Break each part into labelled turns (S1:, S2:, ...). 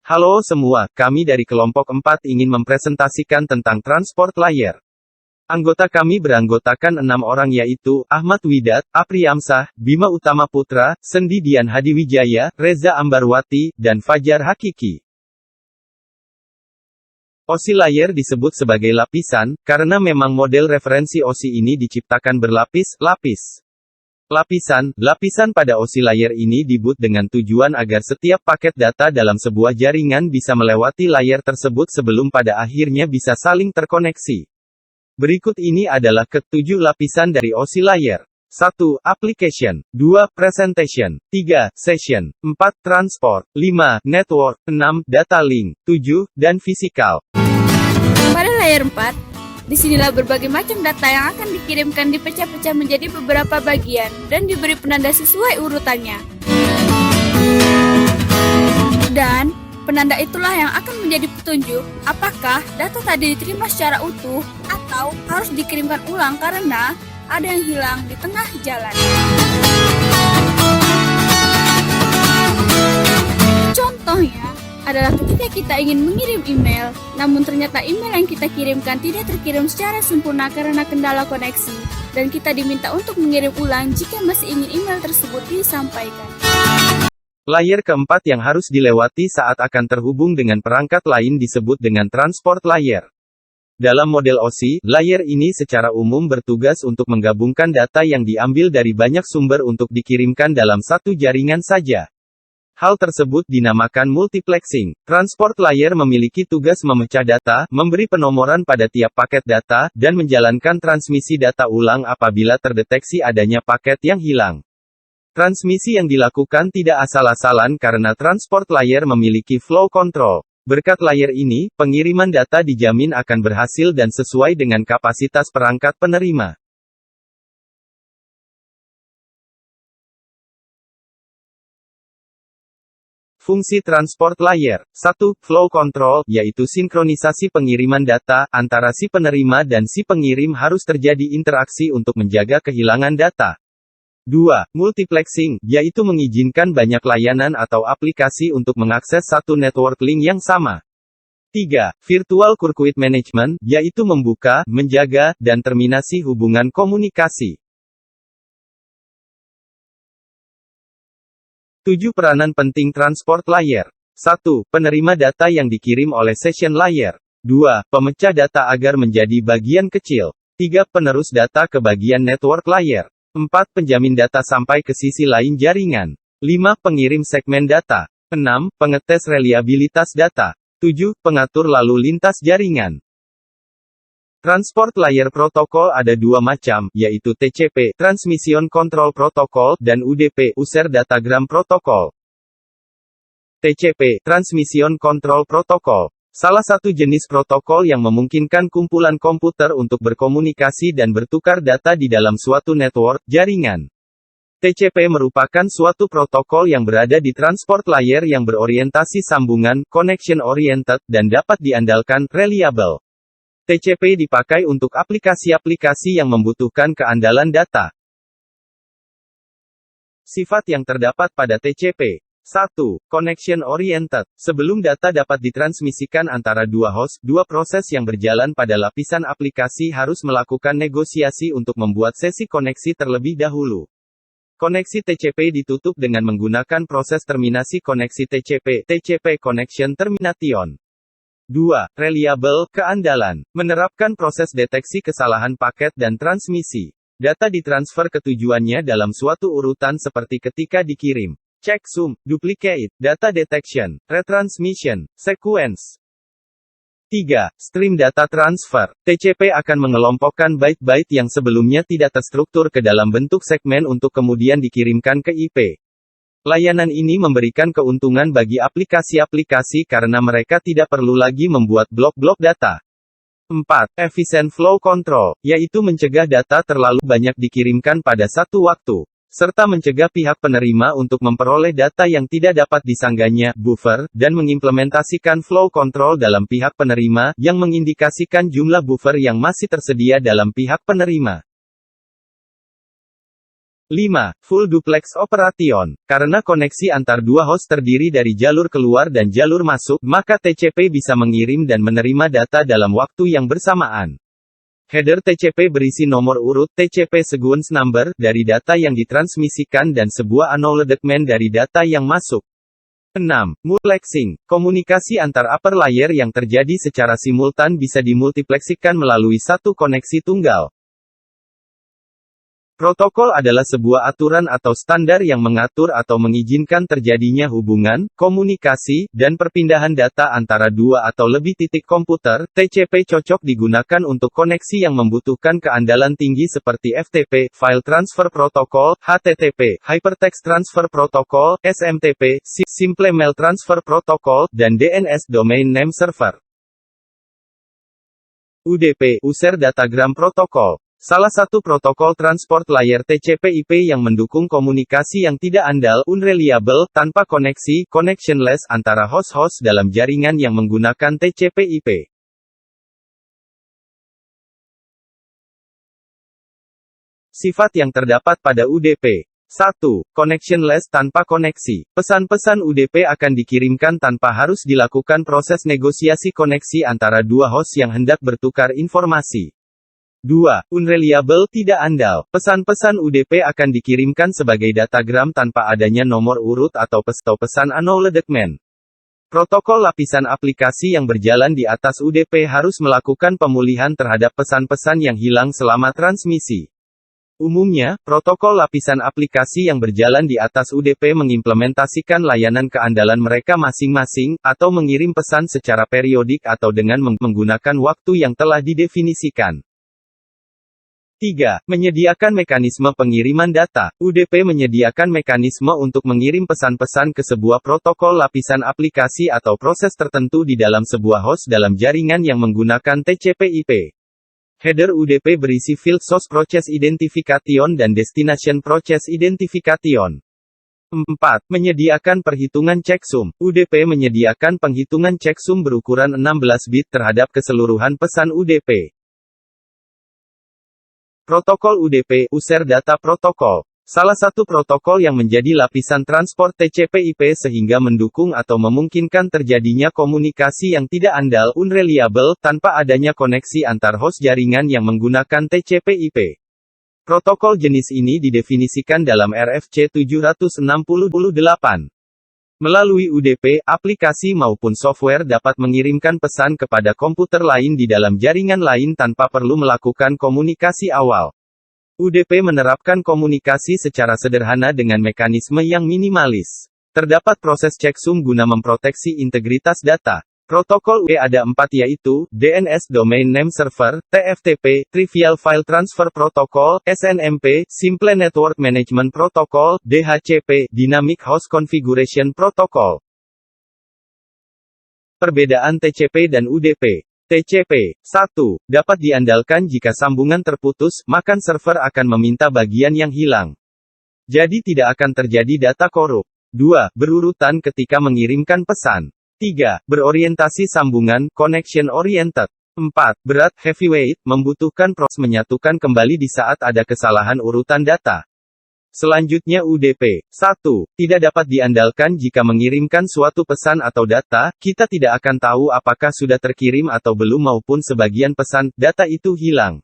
S1: Halo semua, kami dari kelompok 4 ingin mempresentasikan tentang transport layer. Anggota kami beranggotakan 6 orang yaitu, Ahmad Widat, Apriyamsah, Bima Utama Putra, Sendi Dian Hadiwijaya, Reza Ambarwati, dan Fajar Hakiki. OSI layer disebut sebagai lapisan, karena memang model referensi OSI ini diciptakan berlapis-lapis. Lapisan pada OSI layer ini dibuat dengan tujuan agar setiap paket data dalam sebuah jaringan bisa melewati layer tersebut sebelum pada akhirnya bisa saling terkoneksi. Berikut ini adalah ke-7 lapisan dari OSI layer. 1. Application. 2. Presentation. 3. Session. 4. Transport. 5. Network. 6. Data link. 7. Dan physical.
S2: Pada layer 4, disinilah berbagai macam data yang akan dikirimkan dipecah-pecah menjadi beberapa bagian dan diberi penanda sesuai urutannya. Dan penanda itulah yang akan menjadi petunjuk apakah data tadi diterima secara utuh atau harus dikirimkan ulang karena ada yang hilang di tengah jalan. Contohnya adalah ketika kita ingin mengirim email, namun ternyata email yang kita kirimkan tidak terkirim secara sempurna karena kendala koneksi, dan kita diminta untuk mengirim ulang jika masih ingin email tersebut disampaikan.
S1: Layer keempat yang harus dilewati saat akan terhubung dengan perangkat lain disebut dengan transport layer. Dalam model OSI, layer ini secara umum bertugas untuk menggabungkan data yang diambil dari banyak sumber untuk dikirimkan dalam satu jaringan saja. Hal tersebut dinamakan multiplexing. Transport layer memiliki tugas memecah data, memberi penomoran pada tiap paket data, dan menjalankan transmisi data ulang apabila terdeteksi adanya paket yang hilang. Transmisi yang dilakukan tidak asal-asalan karena transport layer memiliki flow control. Berkat layer ini, pengiriman data dijamin akan berhasil dan sesuai dengan kapasitas perangkat penerima. Fungsi transport layer. 1. Flow control, yaitu sinkronisasi pengiriman data, antara si penerima dan si pengirim harus terjadi interaksi untuk menjaga kehilangan data. 2. Multiplexing, yaitu mengizinkan banyak layanan atau aplikasi untuk mengakses satu network link yang sama. 3. Virtual Circuit Management, yaitu membuka, menjaga, dan terminasi hubungan komunikasi. 7 peranan penting transport layer. 1. Penerima data yang dikirim oleh session layer. 2. Pemecah data agar menjadi bagian kecil. 3. Penerus data ke bagian network layer. 4. Penjamin data sampai ke sisi lain jaringan. 5. Pengirim segmen data. 6. Pengetes reliabilitas data. 7. Pengatur lalu lintas jaringan. Transport layer protokol ada dua macam, yaitu TCP, Transmission Control Protocol, dan UDP, User Datagram Protocol. TCP, Transmission Control Protocol, salah satu jenis protokol yang memungkinkan kumpulan komputer untuk berkomunikasi dan bertukar data di dalam suatu network, jaringan. TCP merupakan suatu protokol yang berada di transport layer yang berorientasi sambungan, connection oriented, dan dapat diandalkan, reliable. TCP dipakai untuk aplikasi-aplikasi yang membutuhkan keandalan data. Sifat yang terdapat pada TCP. 1. Connection oriented. Sebelum data dapat ditransmisikan antara dua host, dua proses yang berjalan pada lapisan aplikasi harus melakukan negosiasi untuk membuat sesi koneksi terlebih dahulu. Koneksi TCP ditutup dengan menggunakan proses terminasi koneksi TCP, TCP Connection Termination. 2. Reliable, keandalan. Menerapkan proses deteksi kesalahan paket dan transmisi. Data ditransfer ke tujuannya dalam suatu urutan seperti ketika dikirim. Checksum, duplicate, data detection, retransmission, sequence. 3. Stream data transfer. TCP akan mengelompokkan byte-byte yang sebelumnya tidak terstruktur ke dalam bentuk segmen untuk kemudian dikirimkan ke IP. Layanan ini memberikan keuntungan bagi aplikasi-aplikasi karena mereka tidak perlu lagi membuat blok-blok data. 4. Efficient flow control, yaitu mencegah data terlalu banyak dikirimkan pada satu waktu, serta mencegah pihak penerima untuk memperoleh data yang tidak dapat disanggahnya, buffer, dan mengimplementasikan flow control dalam pihak penerima, yang mengindikasikan jumlah buffer yang masih tersedia dalam pihak penerima. 5. Full Duplex Operation. Karena koneksi antar dua host terdiri dari jalur keluar dan jalur masuk, maka TCP bisa mengirim dan menerima data dalam waktu yang bersamaan. Header TCP berisi nomor urut TCP sequence number dari data yang ditransmisikan dan sebuah acknowledgement dari data yang masuk. 6. Multiplexing. Komunikasi antar upper layer yang terjadi secara simultan bisa dimultipleksikan melalui satu koneksi tunggal. Protokol adalah sebuah aturan atau standar yang mengatur atau mengizinkan terjadinya hubungan, komunikasi, dan perpindahan data antara dua atau lebih titik komputer. TCP cocok digunakan untuk koneksi yang membutuhkan keandalan tinggi seperti FTP, File Transfer Protocol, HTTP, Hypertext Transfer Protocol, SMTP, Simple Mail Transfer Protocol, dan DNS Domain Name Server. UDP, User Datagram Protocol. Salah satu protokol transport layer TCP/IP yang mendukung komunikasi yang tidak andal, unreliable, tanpa koneksi, connectionless, antara host-host dalam jaringan yang menggunakan TCP/IP. Sifat yang terdapat pada UDP. 1. Connectionless, tanpa koneksi. Pesan-pesan UDP akan dikirimkan tanpa harus dilakukan proses negosiasi koneksi antara dua host yang hendak bertukar informasi. 2. Unreliable, tidak andal. Pesan-pesan UDP akan dikirimkan sebagai datagram tanpa adanya nomor urut atau pesan acknowledgement. Protokol lapisan aplikasi yang berjalan di atas UDP harus melakukan pemulihan terhadap pesan-pesan yang hilang selama transmisi. Umumnya, protokol lapisan aplikasi yang berjalan di atas UDP mengimplementasikan layanan keandalan mereka masing-masing, atau mengirim pesan secara periodik atau dengan menggunakan waktu yang telah didefinisikan. 3. Menyediakan mekanisme pengiriman data. UDP menyediakan mekanisme untuk mengirim pesan-pesan ke sebuah protokol lapisan aplikasi atau proses tertentu di dalam sebuah host dalam jaringan yang menggunakan TCP/IP. Header UDP berisi Field Source Process Identification dan Destination Process Identification. 4. Menyediakan perhitungan checksum. UDP menyediakan penghitungan checksum berukuran 16 bit terhadap keseluruhan pesan UDP. Protokol UDP, User Data Protocol. Salah satu protokol yang menjadi lapisan transport TCP/IP sehingga mendukung atau memungkinkan terjadinya komunikasi yang tidak andal, unreliable, tanpa adanya koneksi antar host jaringan yang menggunakan TCP/IP. Protokol jenis ini didefinisikan dalam RFC 768. Melalui UDP, aplikasi maupun software dapat mengirimkan pesan kepada komputer lain di dalam jaringan lain tanpa perlu melakukan komunikasi awal. UDP menerapkan komunikasi secara sederhana dengan mekanisme yang minimalis. Terdapat proses checksum guna memproteksi integritas data. Protokol UDP ada 4 yaitu, DNS Domain Name Server, TFTP, Trivial File Transfer Protocol, SNMP, Simple Network Management Protocol, DHCP, Dynamic Host Configuration Protocol. Perbedaan TCP dan UDP. TCP. 1. Dapat diandalkan jika sambungan terputus, maka server akan meminta bagian yang hilang. Jadi tidak akan terjadi data korup. 2. Berurutan ketika mengirimkan pesan. 3. Berorientasi sambungan, connection oriented. 4. Berat, heavyweight, membutuhkan proses menyatukan kembali di saat ada kesalahan urutan data. Selanjutnya UDP. 1. Tidak dapat diandalkan jika mengirimkan suatu pesan atau data, kita tidak akan tahu apakah sudah terkirim atau belum maupun sebagian pesan, data itu hilang.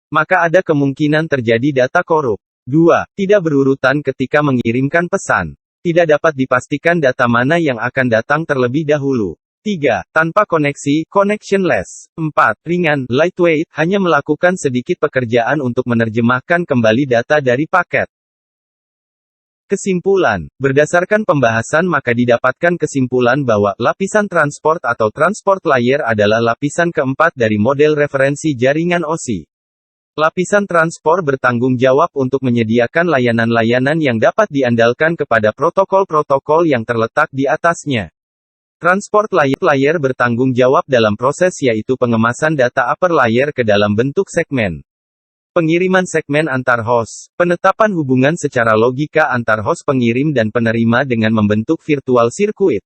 S1: Maka ada kemungkinan terjadi data korup. 2. Tidak berurutan ketika mengirimkan pesan. Tidak dapat dipastikan data mana yang akan datang terlebih dahulu. 3. Tanpa koneksi, connectionless. 4. Ringan, lightweight, hanya melakukan sedikit pekerjaan untuk menerjemahkan kembali data dari paket. Kesimpulan. Berdasarkan pembahasan maka didapatkan kesimpulan bahwa, lapisan transport atau transport layer adalah lapisan keempat dari model referensi jaringan OSI. Lapisan transport bertanggung jawab untuk menyediakan layanan-layanan yang dapat diandalkan kepada protokol-protokol yang terletak di atasnya. Transport layer bertanggung jawab dalam proses yaitu pengemasan data upper layer ke dalam bentuk segmen. Pengiriman segmen antar host. Penetapan hubungan secara logika antar host pengirim dan penerima dengan membentuk virtual circuit.